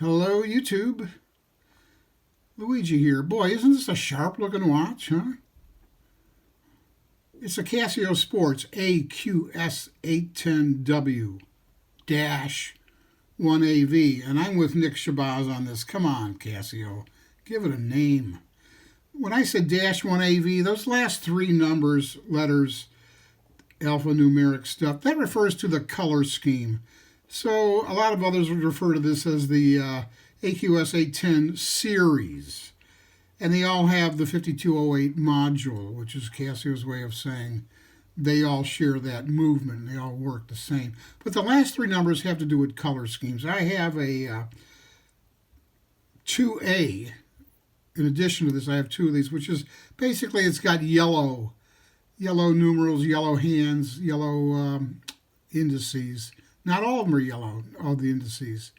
Hello, YouTube. Luigi here. Boy, isn't this a sharp-looking watch, huh? It's a Casio Sports AQS810W-1AV, and I'm with Nick Shabazz on this. Come on, Casio. Give it a name. When I said -1AV, those last three numbers, letters, alphanumeric stuff, that refers to the color scheme. So a lot of others would refer to this as the AQS810 series. And they all have the 5208 module, which is Casio's way of saying they all share that movement. They all work the same. But the last three numbers have to do with color schemes. I have a 2A. In addition to this, I have two of these, which is basically it's got yellow numerals, yellow hands, yellow indices. Not all of them are yellow, all the indices.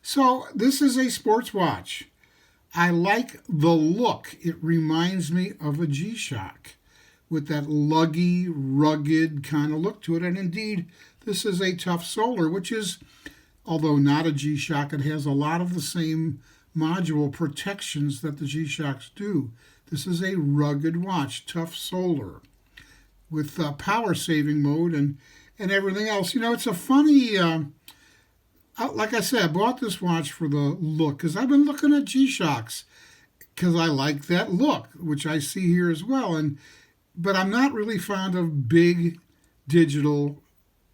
So this is a sports watch. I like the look. It reminds me of a G-Shock with that luggy, rugged kind of look to it. And indeed, this is a tough solar, which is, although not a G-Shock, it has a lot of the same module protections that the G-Shocks do. This is a rugged watch, tough solar, with power saving mode and everything else. You know, it's a funny, like I said, I bought this watch for the look because I've been looking at G-Shocks because I like that look, which I see here as well. But I'm not really fond of big digital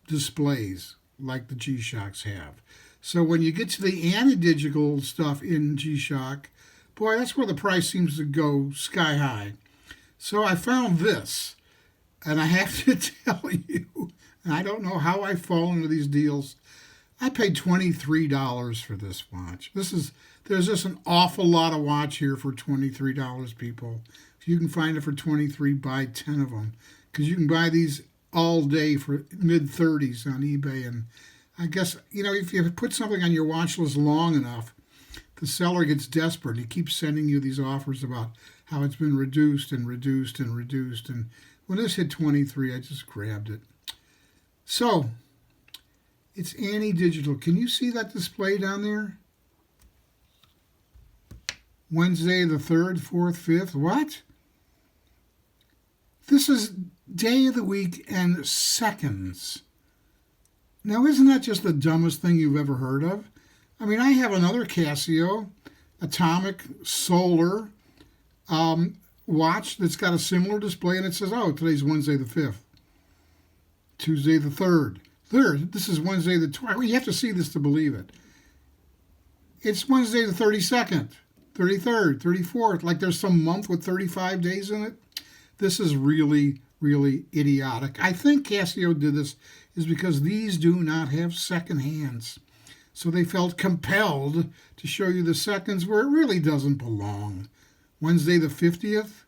displays like the G-Shocks have. So when you get to the anti-digital stuff in G-Shock, boy, that's where the price seems to go sky high. So I found this, and I have to tell you, I don't know how I fall into these deals. I paid $23 for this watch. There's just an awful lot of watch here for $23, people. If you can find it for $23, buy 10 of them. Because you can buy these all day for mid-30s on eBay. And I guess, you know, if you put something on your watch list long enough, the seller gets desperate. He keeps sending you these offers about how it's been reduced and reduced and reduced. And when this hit 23, I just grabbed it. So, it's anti-digital. Can you see that display down there? Wednesday the 3rd, 4th, 5th. What? This is day of the week and seconds. Now, isn't that just the dumbest thing you've ever heard of? I mean, I have another Casio atomic solar watch that's got a similar display, and it says, oh, today's Wednesday the 5th. Tuesday the 3rd. This is Wednesday the 12th. You have to see this to believe it. It's Wednesday the 32nd, 33rd, 34th. Like there's some month with 35 days in it. This is really, really idiotic. I think Casio did this is because these do not have second hands. So they felt compelled to show you the seconds where it really doesn't belong. Wednesday the 50th,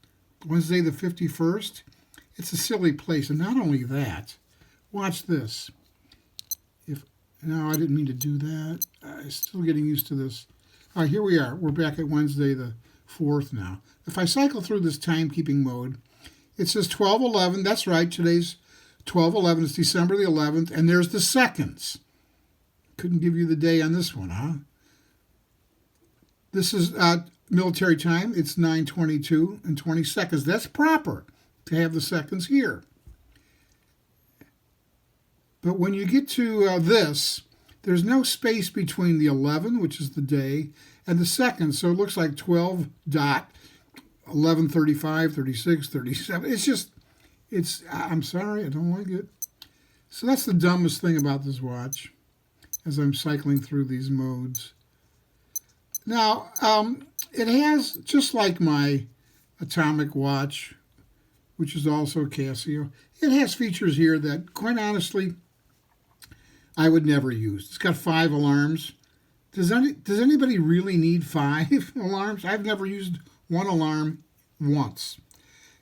Wednesday the 51st. It's a silly place. And not only that, watch this. No, I didn't mean to do that. I'm still getting used to this. All right, here we are. We're back at Wednesday the 4th now. If I cycle through this timekeeping mode, it says 12:11. That's right. Today's 12:11. It's December the 11th. And there's the seconds. Couldn't give you the day on this one, huh? This is military time. It's 9:22 and 20 seconds. That's proper to have the seconds here. But when you get to this, there's no space between the 11, which is the day, and the seconds. So it looks like 12 dot, 11:35, 36, 37. I'm sorry, I don't like it. So that's the dumbest thing about this watch as I'm cycling through these modes. Now, it has, just like my atomic watch, which is also Casio, it has features here that, quite honestly, I would never use. It's got 5 alarms. Does anybody really need 5 alarms? I've never used one alarm once.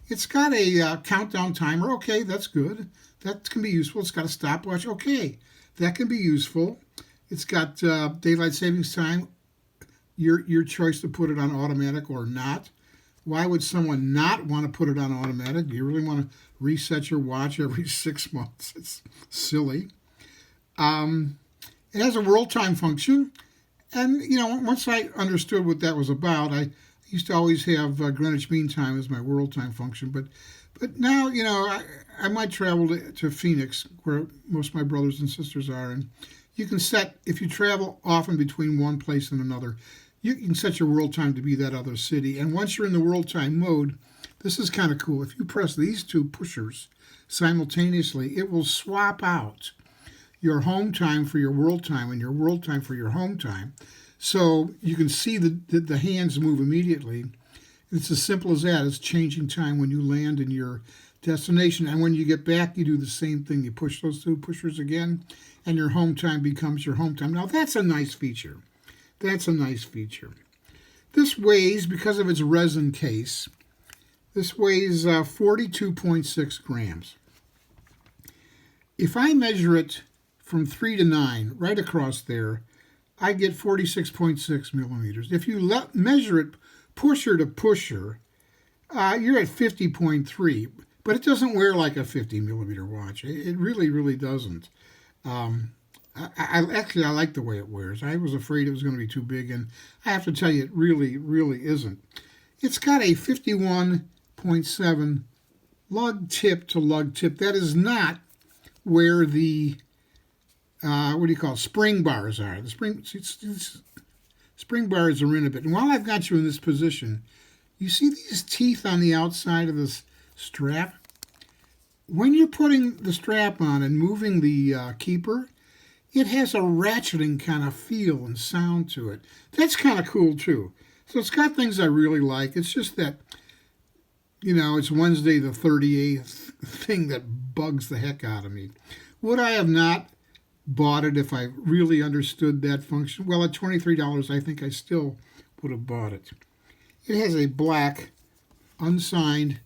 It's got a countdown timer. Okay, that's good. That can be useful. It's got a stopwatch. Okay, that can be useful. It's got daylight savings time. Your choice to put it on automatic or not. Why would someone not want to put it on automatic? Do you really want to reset your watch every 6 months? It's silly. It has a world time function, And, once I understood what that was about, I used to always have Greenwich Mean Time as my world time function. But now, I might travel to Phoenix, where most of my brothers and sisters are. And you can set, if you travel often between one place and another, you can set your world time to be that other city. And once you're in the world time mode, this is kind of cool. If you press these two pushers simultaneously, it will swap out your home time for your world time and your world time for your home time. So you can see the hands move immediately. It's as simple as that. It's changing time when you land in your destination. And when you get back, you do the same thing. You push those two pushers again, and your home time becomes your home time. Now, that's a nice feature. That's a nice feature. This weighs, because of its resin case, this weighs 42.6 grams. If I measure it from 3 to 9, right across there, I get 46.6 millimeters. If you measure it pusher to pusher, you're at 50.3, but it doesn't wear like a 50 millimeter watch. It really, really doesn't. I like the way it wears. I was afraid it was going to be too big, and I have to tell you, it really, really isn't. It's got a 51.7 lug tip to lug tip. That is not where the spring bars are. The spring bars are in a bit. And while I've got you in this position, you see these teeth on the outside of this strap? When you're putting the strap on and moving the keeper, it has a ratcheting kind of feel and sound to it. That's kind of cool too. So it's got things I really like. It's just that, it's Wednesday the 38th thing that bugs the heck out of me. Would I have not bought it if I really understood that function? Well, at $23, I think I still would have bought it. It has a black, unsigned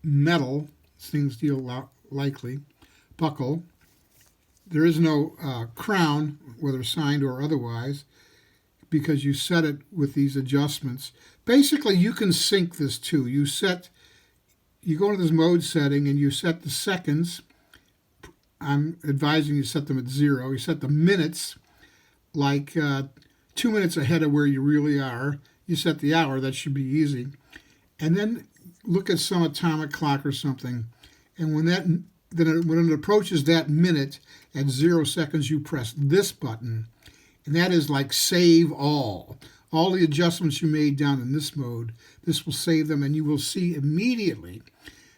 metal, stainless steel likely, buckle. There is no crown, whether signed or otherwise, because you set it with these adjustments. Basically, you can sync this too. You go to this mode setting and you set the seconds. I'm advising you set them at 0. You set the minutes, like 2 minutes ahead of where you really are. You set the hour. That should be easy. And then look at some atomic clock or something. And when it approaches that minute at 0 seconds, you press this button. And that is like save all. All the adjustments you made down in this mode, this will save them. And you will see immediately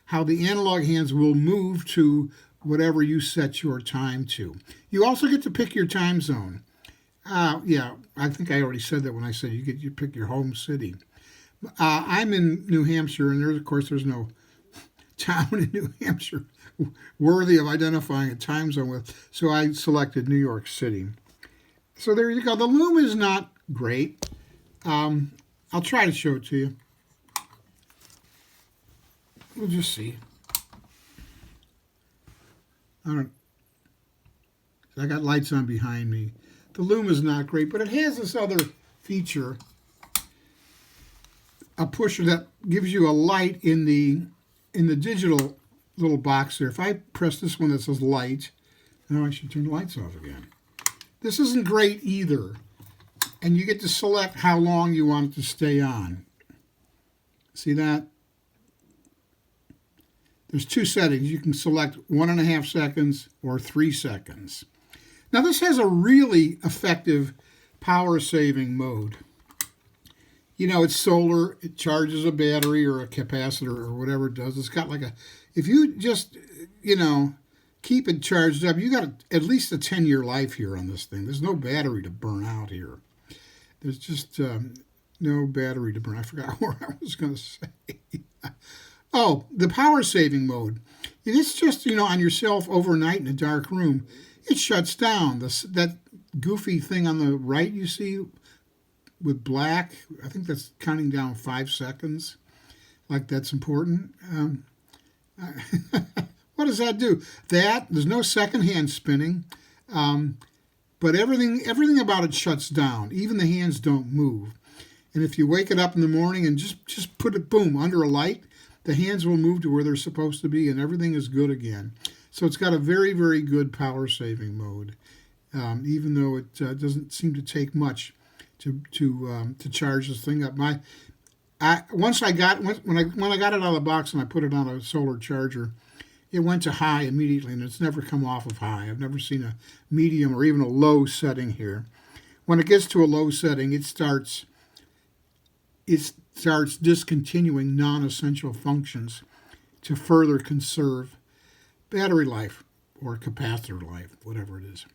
how the analog hands will move to whatever you set your time to. You also get to pick your time zone. Yeah, I think I already said that when I said you pick your home city. I'm in New Hampshire, and there's no town in New Hampshire worthy of identifying a time zone with, so I selected New York City. So there you go. The loom is not great. I'll try to show it to you. We'll just see. I got lights on behind me. The loom is not great, but it has this other feature, a pusher that gives you a light in the digital little box there. If I press this one that says light, now I should turn the lights off again. This isn't great either, and you get to select how long you want it to stay on. See that? There's 2 settings. You can select 1.5 seconds or 3 seconds. Now this has a really effective power-saving mode. It's solar. It charges a battery or a capacitor or whatever it does. It's got like if you just, keep it charged up, you got at least a 10-year life here on this thing. There's no battery to burn out here. There's just no battery to burn. I forgot what I was going to say. Oh, the power-saving mode. It's just, on yourself overnight in a dark room, it shuts down. That goofy thing on the right you see with black, I think that's counting down 5 seconds. Like that's important. What does that do? There's no second hand spinning, but everything about it shuts down. Even the hands don't move. And if you wake it up in the morning and just put it, boom, under a light, the hands will move to where they're supposed to be, and everything is good again. So it's got a very, very good power-saving mode. even though it doesn't seem to take much to charge this thing up. When I got it out of the box and I put it on a solar charger, it went to high immediately, and it's never come off of high. I've never seen a medium or even a low setting here. When it gets to a low setting, it starts discontinuing non-essential functions to further conserve battery life or capacitor life, whatever it is.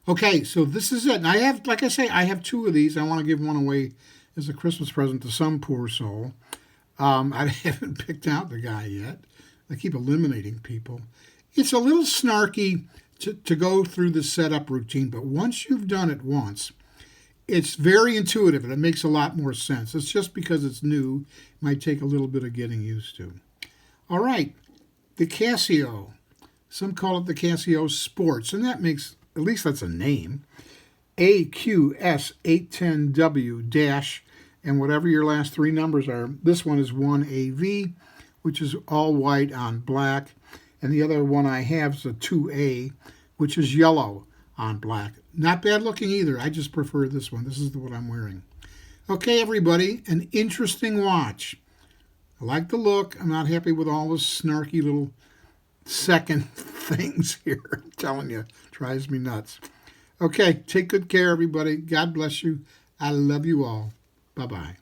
Okay, so this is it. And I have, like I say, I have two of these. I want to give one away as a Christmas present to some poor soul. I haven't picked out the guy yet. I keep eliminating people. It's a little snarky to go through the setup routine, but once you've done it once, it's very intuitive and it makes a lot more sense. It's just because it's new, it might take a little bit of getting used to. All right, the Casio. Some call it the Casio Sports, and that makes, at least that's a name. AQS810W- and whatever your last three numbers are. This one is 1AV, which is all white on black. And the other one I have is a 2A, which is yellow on black. Not bad looking either. I just prefer this one. This is what I'm wearing. Okay, everybody, an interesting watch. I like the look. I'm not happy with all the snarky little second things here. I'm telling you, it drives me nuts. Okay, take good care, everybody. God bless you. I love you all. Bye-bye.